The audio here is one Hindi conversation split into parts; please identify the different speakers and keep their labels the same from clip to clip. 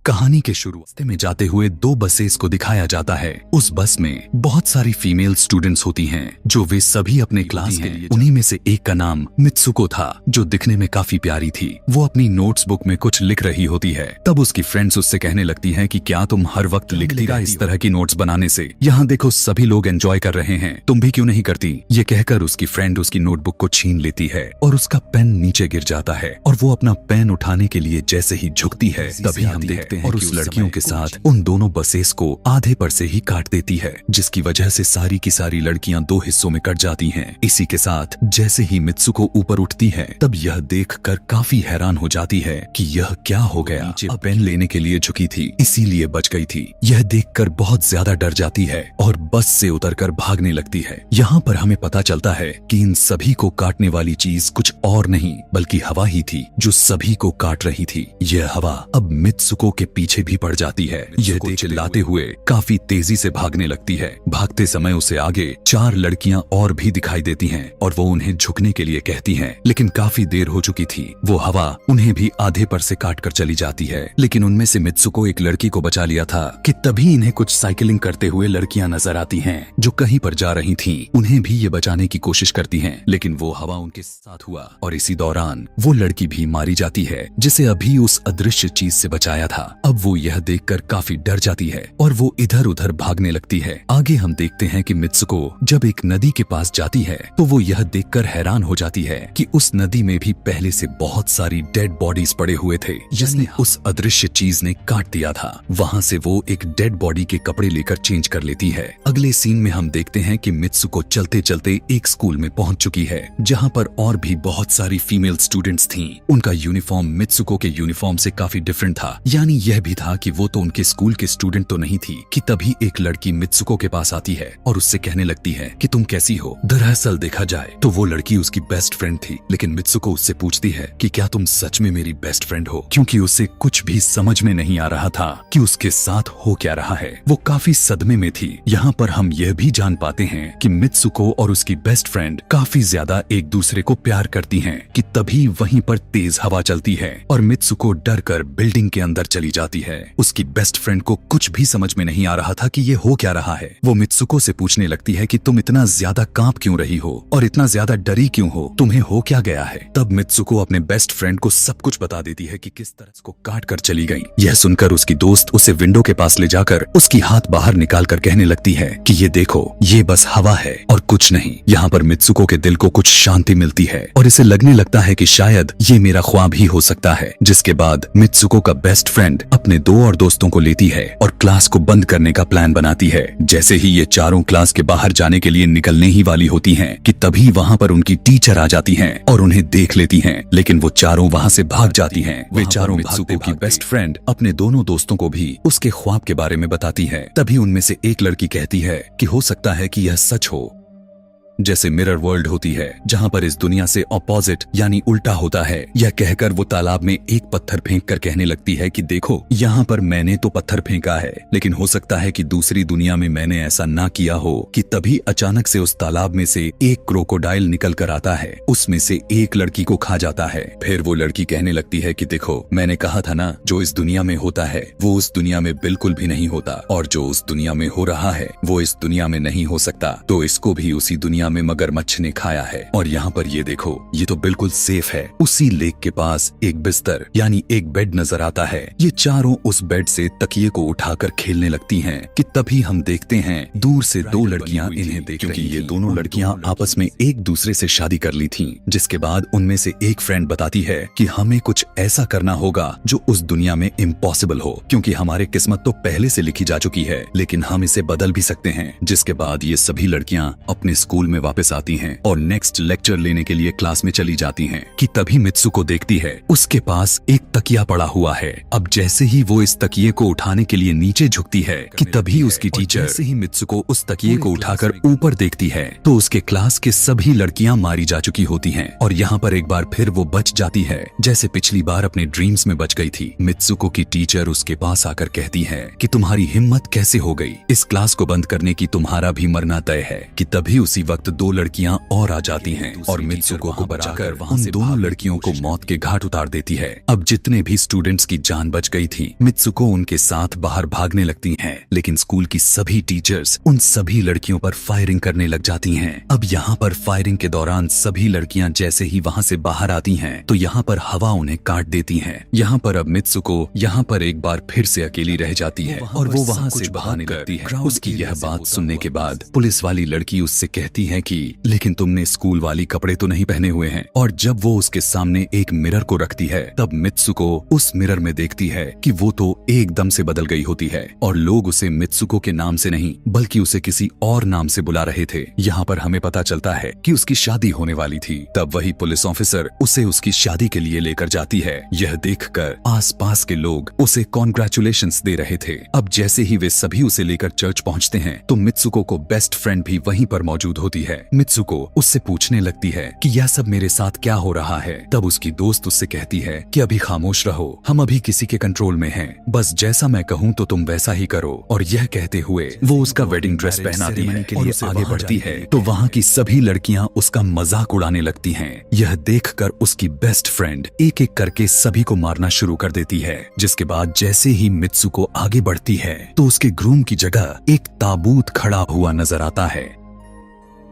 Speaker 1: कहानी के शुरुआत में जाते हुए दो बसेस को दिखाया जाता है। उस बस में बहुत सारी फीमेल स्टूडेंट्स होती हैं, जो वे सभी अपने क्लास के लिए। उन्हीं में से एक का नाम मित्सुको था, जो दिखने में काफी प्यारी थी। वो अपनी नोट्स बुक में कुछ लिख रही होती है। तब उसकी फ्रेंड्स उससे कहने लगती हैं कि क्या तुम हर वक्त लिखती रहा इस तरह की नोट्स बनाने से? यहाँ देखो सभी लोग एंजॉय कर रहे हैं, तुम भी क्यों नहीं करती? ये कहकर उसकी फ्रेंड उसकी नोटबुक को छीन लेती है और उसका पेन नीचे गिर जाता है और वो अपना पेन उठाने के लिए जैसे ही झुकती है, तभी हम देखते हैं और उस लड़कियों के साथ उन दोनों बसेस को आधे पर से ही काट देती है, जिसकी वजह से सारी की सारी लड़कियां दो हिस्सों में कट जाती हैं। इसी के साथ जैसे ही मित्सुको ऊपर उठती है, तब यह देखकर काफी हैरान हो जाती है कि यह क्या हो गया। अब पेन लेने के लिए झुकी थी, इसीलिए बच गई थी। यह देखकर बहुत ज्यादा डर जाती है और बस से उतरकर भागने लगती है। यहाँ पर हमें पता चलता है कि इन सभी को काटने वाली चीज कुछ और नहीं बल्कि हवा ही थी, जो सभी को काट रही थी। यह हवा अब मित्सुको के पीछे भी पड़ जाती है। यह देख चिल्लाते हुए काफी तेजी से भागने लगती है। भागते समय उसे आगे 4 लड़कियां और भी दिखाई देती हैं और वो उन्हें झुकने के लिए कहती हैं, लेकिन काफी देर हो चुकी थी। वो हवा उन्हें भी आधे पर से काट कर चली जाती है। लेकिन उनमें से मित्सुको एक लड़की को बचा लिया था कि तभी इन्हें कुछ साइकिलिंग करते हुए लड़कियां नजर आती हैं, जो कहीं पर जा रही थीं। उन्हें भी ये बचाने की कोशिश करती हैं, लेकिन वो हवा उनके साथ हुआ और इसी दौरान वो लड़की भी मारी जाती है, जिसे अभी उस अदृश्य चीज से बचाया था। अब वो यह देखकर काफी डर जाती है और वो इधर उधर भागने लगती है। आगे हम देखते हैं कि मित्सुको जब एक नदी के पास जाती है, तो वो यह देखकर हैरान हो जाती है कि उस नदी में भी पहले से बहुत सारी डेड बॉडीज पड़े हुए थे, जिसने उस अदृश्य चीज ने काट दिया था। वहाँ से वो एक डेड बॉडी के कपड़े लेकर चेंज कर लेती है। अगले सीन में हम देखते हैं कि मित्सुको चलते चलते एक स्कूल में पहुंच चुकी है, जहाँ पर और भी बहुत सारी फीमेल स्टूडेंट्स थीं। उनका यूनिफॉर्म मित्सुको के यूनिफॉर्म से काफी डिफरेंट था। यानी यह भी था कि वो तो उनके स्कूल के स्टूडेंट तो नहीं थी कि तभी एक लड़की मित्सुको के पास आती है और उससे कहने लगती है कि तुम कैसी हो। दरअसल देखा जाए तो वो लड़की उसकी बेस्ट फ्रेंड थी, लेकिन मित्सुको उससे पूछती है कि क्या तुम सच में मेरी बेस्ट फ्रेंड हो, क्योंकि उसे कुछ भी समझ में नहीं आ रहा था कि उसके साथ हो क्या रहा है। वो काफी सदमे में थी। यहाँ पर हम यह भी जान पाते हैं कि मित्सुको और उसकी बेस्ट फ्रेंड काफी ज्यादा एक दूसरे को प्यार करती हैं कि तभी वहीं पर तेज हवा चलती है और मित्सुको डर कर बिल्डिंग के अंदर चली जाती है। उसकी बेस्ट फ्रेंड को कुछ भी समझ में नहीं आ रहा था कि ये हो क्या रहा है। वो मित्सुको से पूछने लगती है कि तुम इतना ज्यादा कांप क्यों रही हो और इतना ज्यादा डरी क्यों हो, तुम्हें हो क्या गया है। तब मित्सुको अपने बेस्ट फ्रेंड को सब कुछ बता देती है कि किस तरह उसको काट कर चली गई। यह सुनकर उसकी दोस्त उसे विंडो के पास ले जाकर उसकी हाथ बाहर निकाल कर कहने लगती है कि ये देखो, ये बस हवा है और कुछ नहीं। यहाँ पर मित्सुको के दिल को कुछ शांति मिलती है और इसे लगने लगता है कि शायद ये मेरा ख्वाब ही हो सकता है। जिसके बाद मित्सुको का बेस्ट फ्रेंड अपने 2 और दोस्तों को लेती है और क्लास को बंद करने का प्लान बनाती है। जैसे ही ये चारों क्लास के बाहर जाने के लिए निकलने ही वाली होती हैं कि तभी वहाँ पर उनकी टीचर आ जाती हैं और उन्हें देख लेती हैं, लेकिन वो चारों वहाँ से भाग जाती हैं। वे चारों मित्सुको की बेस्ट फ्रेंड अपने दोनों दोस्तों को भी उसके ख्वाब के बारे में बताती है। तभी उनमें से एक लड़की कहती है कि हो सकता है कि यह सच हो, जैसे मिरर वर्ल्ड होती है, जहाँ पर इस दुनिया से ऑपोजिट यानी उल्टा होता है। यह कहकर वो तालाब में एक पत्थर फेंक कर कहने लगती है कि देखो, यहाँ पर मैंने तो पत्थर फेंका है, लेकिन हो सकता है कि दूसरी दुनिया में मैंने ऐसा ना किया हो। कि तभी अचानक से उस तालाब में से एक क्रोकोडाइल निकल कर आता है, उसमें से एक लड़की को खा जाता है। फिर वो लड़की कहने लगती है कि देखो, मैंने कहा था ना, जो इस दुनिया में होता है वो उस दुनिया में बिल्कुल भी नहीं होता, और जो उस दुनिया में हो रहा है वो इस दुनिया में नहीं हो सकता। तो इसको भी उसी दुनिया में मगरमच्छ ने खाया है। और यहाँ पर ये देखो, ये तो बिल्कुल सेफ है। उसी लेक के पास एक बिस्तर यानी एक बेड नजर आता है। ये चारों उस बेड से तकिए को उठाकर खेलने लगती हैं कि तभी हम देखते हैं दूर से 2 लड़कियां इन्हें देख रही थीं। ये दोनों लड़कियां आपस में एक दूसरे से शादी कर ली थीं। जिसके बाद उनमें से एक फ्रेंड बताती है कि हमें कुछ ऐसा करना होगा जो उस दुनिया में इम्पॉसिबल हो, क्योंकि हमारी किस्मत तो पहले से लिखी जा चुकी है, लेकिन हम इसे बदल भी सकते हैं। जिसके बाद ये सभी लड़कियां अपने स्कूल में वापस आती हैं और नेक्स्ट लेक्चर लेने के लिए क्लास में चली जाती हैं कि तभी मित्सुको देखती है उसके पास एक तकिया पड़ा हुआ है। अब जैसे ही वो इस तकिए को उठाने के लिए नीचे झुकती है कि तभी उसकी टीचर जैसे ही मित्सुको उस तकिए को उठाकर ऊपर देखती है तो उसके क्लास के सभी लड़कियां मारी जा चुकी होती हैं और यहाँ पर एक बार फिर वो बच जाती है, जैसे पिछली बार अपने ड्रीम्स में बच गई थी। मित्सुको की टीचर उसके पास आकर कहती है कि तुम्हारी हिम्मत कैसे हो गई, इस क्लास को बंद करने की, तुम्हारा भी मरना तय है। कि तभी उसी वक्त वक्त दो लड़कियां और आ जाती हैं और मित्सुको को बचाकर उन दोनों लड़कियों को मौत के घाट उतार देती है। अब जितने भी स्टूडेंट्स की जान बच गई थी, मित्सुको उनके साथ बाहर भागने लगती हैं, लेकिन स्कूल की सभी टीचर्स उन सभी लड़कियों पर फायरिंग करने लग जाती हैं। अब यहाँ पर फायरिंग के दौरान सभी लड़कियां जैसे ही वहाँ से बाहर आती हैं, तो यहाँ पर हवा उन्हें काट देती है। यहाँ पर अब मित्सुको यहाँ पर एक बार फिर से अकेली रह जाती है और वो वहाँ से भागने लगती है। उसकी यह बात सुनने के बाद पुलिस वाली लड़की उससे कहती है कि लेकिन तुमने स्कूल वाली कपड़े तो नहीं पहने हुए हैं। और जब वो उसके सामने एक मिरर को रखती है, तब मित्सुको उस मिरर में देखती है कि वो तो एकदम से बदल गई होती है और लोग उसे मित्सुको के नाम से नहीं बल्कि उसे किसी और नाम से बुला रहे थे। यहाँ पर हमें पता चलता है कि उसकी शादी होने वाली थी। तब वही पुलिस ऑफिसर उसे उसकी शादी के लिए लेकर जाती है। यह देखकर आसपास के लोग उसे कॉन्ग्रेचुलेशंस दे रहे थे। अब जैसे ही वे सभी उसे लेकर चर्च पहुंचते हैं, तो मित्सुको को बेस्ट फ्रेंड भी वहीं पर मौजूद होती है। मित्सुको उससे पूछने लगती है कि यह सब मेरे साथ क्या हो रहा है। तब उसकी दोस्त उससे कहती है कि अभी खामोश रहो, हम अभी किसी के कंट्रोल में हैं, बस जैसा मैं कहूँ तो तुम वैसा ही करो। और यह कहते हुए वो उसका वेडिंग ड्रेस पहनाती है और उसे आगे बढ़ती है, तो वहाँ की सभी लड़कियाँ उसका मजाक उड़ाने लगती हैं। यह देखकर उसकी बेस्ट फ्रेंड एक एक करके सभी को मारना शुरू कर देती है। जिसके बाद जैसे ही मित्सुको आगे बढ़ती है, तो उसके ग्रूम की जगह एक ताबूत खड़ा हुआ नजर आता है।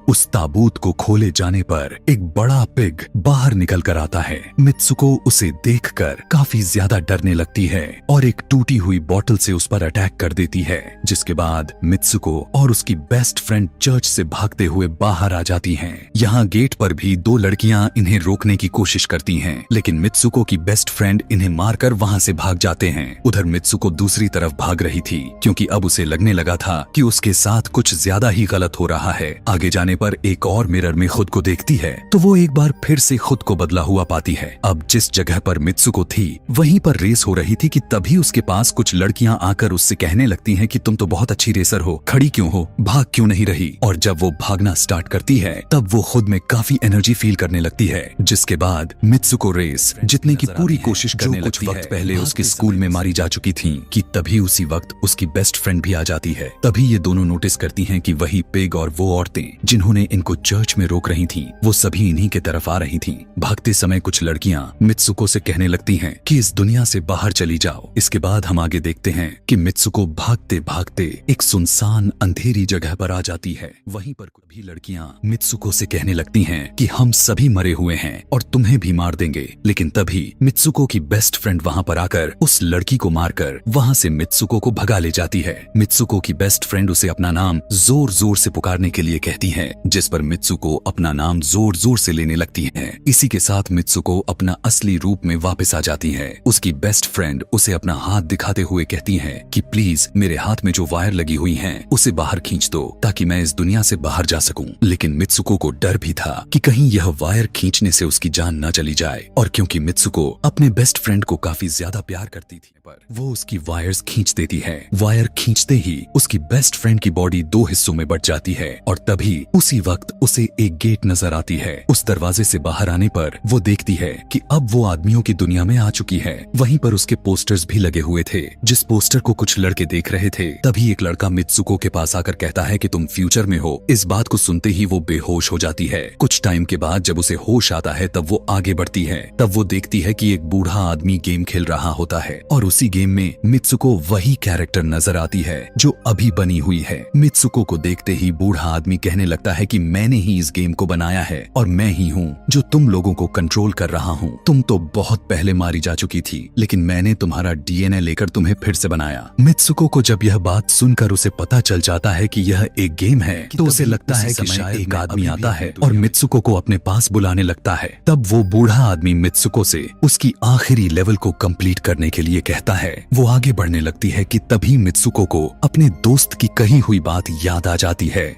Speaker 1: उस ताबूत को खोले जाने पर एक बड़ा पिग बाहर निकल कर आता है। मित्सुको उसे देखकर काफी ज्यादा डरने लगती है और एक टूटी हुई बोतल से उस पर अटैक कर देती है। जिसके बाद मित्सुको और उसकी बेस्ट फ्रेंड चर्च से भागते हुए बाहर आ जाती हैं। यहाँ गेट पर भी दो लड़कियां इन्हें रोकने की कोशिश करती हैं, लेकिन मित्सुको की बेस्ट फ्रेंड इन्हें मारकर वहाँ से भाग जाते हैं। उधर मित्सुको दूसरी तरफ भाग रही थी, क्योंकि अब उसे लगने लगा था कि उसके साथ कुछ ज्यादा ही गलत हो रहा है। आगे जाने पर एक और मिरर में खुद को देखती है, तो वो एक बार फिर से खुद को बदला हुआ पाती है। अब जिस जगह पर मित्सुको थी वहीं पर रेस हो रही थी कि तभी उसके पास कुछ लड़कियां आकर उससे कहने लगती हैं कि तुम तो बहुत अच्छी रेसर हो, खड़ी क्यों हो, भाग क्यों नहीं रही। और जब वो भागना स्टार्ट करती है, तब वो खुद में काफी एनर्जी फील करने लगती है। जिसके बाद मित्सुको रेस जीतने की पूरी कोशिश करने लगती है। पहले उसके स्कूल में मारी जा चुकी थी कि तभी उसी वक्त उसकी बेस्ट फ्रेंड भी आ जाती है। तभी ये दोनों नोटिस करती हैं कि वही पिग और वो औरतें जिन्होंने इनको चर्च में रोक रही थीं, वो सभी इन्हीं के तरफ आ रही थीं। भागते समय कुछ लड़कियां मित्सुको से कहने लगती हैं कि इस दुनिया से बाहर चली जाओ। इसके बाद हम आगे देखते हैं कि मित्सुको भागते भागते एक सुनसान अंधेरी जगह पर आ जाती है। वहीं पर भी लड़कियां मित्सुको से कहने लगती हैं कि हम सभी मरे हुए हैं और तुम्हें भी मार देंगे। लेकिन तभी मित्सुको की बेस्ट फ्रेंड वहां पर आकर उस लड़की को मारकर वहां से मित्सुको को भगा ले जाती है। मित्सुको की बेस्ट फ्रेंड उसे अपना नाम जोर जोर से पुकारने के लिए कहती है, जिस पर मित्सुको अपना नाम जोर जोर से लेने लगती है। इसी के साथ मित्सुको अपना असली रूप में वापस आ जाती है। उसकी बेस्ट फ्रेंड उसे अपना हाथ दिखाते हुए कहती है कि प्लीज मेरे हाथ में जो वायर लगी हुई हैं उसे बाहर खींच दो, ताकि मैं इस दुनिया से बाहर जा सकूं। लेकिन मित्सुको को डर भी था कि कहीं यह वायर खींचने से उसकी जान न चली जाए, और क्योंकि मित्सुको अपने बेस्ट फ्रेंड को काफी ज्यादा प्यार करती थी, पर वो उसकी वायर्स खींच देती है। वायर खींचते ही उसकी बेस्ट फ्रेंड की बॉडी दो हिस्सों में बट जाती है और तभी उसी वक्त उसे एक गेट नजर आती है। उस दरवाजे से बाहर आने पर वो देखती है कि अब वो आदमियों की दुनिया में आ चुकी है। वहीं पर उसके पोस्टर्स भी लगे हुए थे, जिस पोस्टर को कुछ लड़के देख रहे थे। तभी एक लड़का मित्सुको के पास आकर कहता है कि तुम फ्यूचर में हो। इस बात को सुनते ही वो बेहोश हो जाती है। कुछ टाइम के बाद जब उसे होश आता है, तब वो आगे बढ़ती है। तब वो देखती है कि एक बूढ़ा आदमी गेम खेल रहा होता है और उसी गेम में मित्सुको वही कैरेक्टर नजर आती है जो अभी बनी हुई है। मित्सुको को देखते ही बूढ़ा आदमी कहने लगता है कि मैंने ही इस गेम को बनाया है और मैं ही हूँ जो तुम लोगों को कंट्रोल कर रहा हूँ। तुम तो बहुत पहले मारी जा चुकी थी, लेकिन मैंने तुम्हारा डीएनए लेकर तुम्हें फिर से बनाया। मित्सुको को जब यह बात सुनकर उसे पता चल जाता है कि यह एक गेम है, तो उसे लगता है कि शायद एक आदमी आता है और मित्सुको को अपने पास बुलाने लगता है। तब वो बूढ़ा आदमी मित्सुको से उसकी आखिरी लेवल को कंप्लीट करने के लिए कहता है। वो आगे बढ़ने लगती है कि तभी मित्सुको को अपने दोस्त की कही हुई बात याद आ जाती है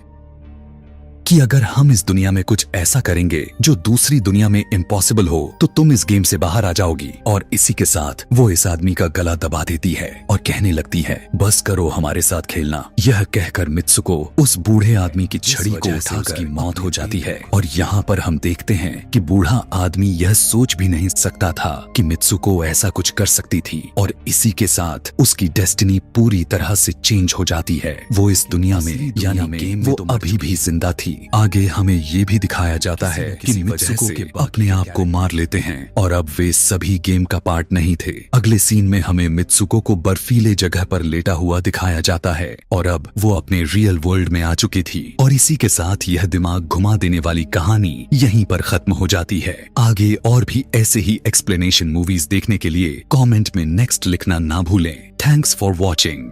Speaker 1: कि अगर हम इस दुनिया में कुछ ऐसा करेंगे जो दूसरी दुनिया में इम्पॉसिबल हो, तो तुम इस गेम से बाहर आ जाओगी। और इसी के साथ वो इस आदमी का गला दबा देती है और कहने लगती है, बस करो हमारे साथ खेलना। यह कहकर मित्सुको उस बूढ़े आदमी की छड़ी को उठाकर उसकी मौत हो जाती है। और यहाँ पर हम देखते हैं कि बूढ़ा आदमी यह सोच भी नहीं सकता था कि मित्सुको ऐसा कुछ कर सकती थी, और इसी के साथ उसकी डेस्टिनी पूरी तरह से चेंज हो जाती है। वो इस दुनिया में यानी गेम में वो अभी भी जिंदा थी, आगे हमें ये भी दिखाया जाता है कि मित्सुको के अपने आप को मार लेते हैं और अब वे सभी गेम का पार्ट नहीं थे। अगले सीन में हमें मित्सुको को बर्फीले जगह पर लेटा हुआ दिखाया जाता है और अब वो अपने रियल वर्ल्ड में आ चुकी थी। और इसी के साथ यह दिमाग घुमा देने वाली कहानी यहीं पर खत्म हो जाती है। आगे और भी ऐसे ही एक्सप्लेनेशन मूवीज देखने के लिए कमेंट में नेक्स्ट लिखना ना भूलें। Thanks for watching.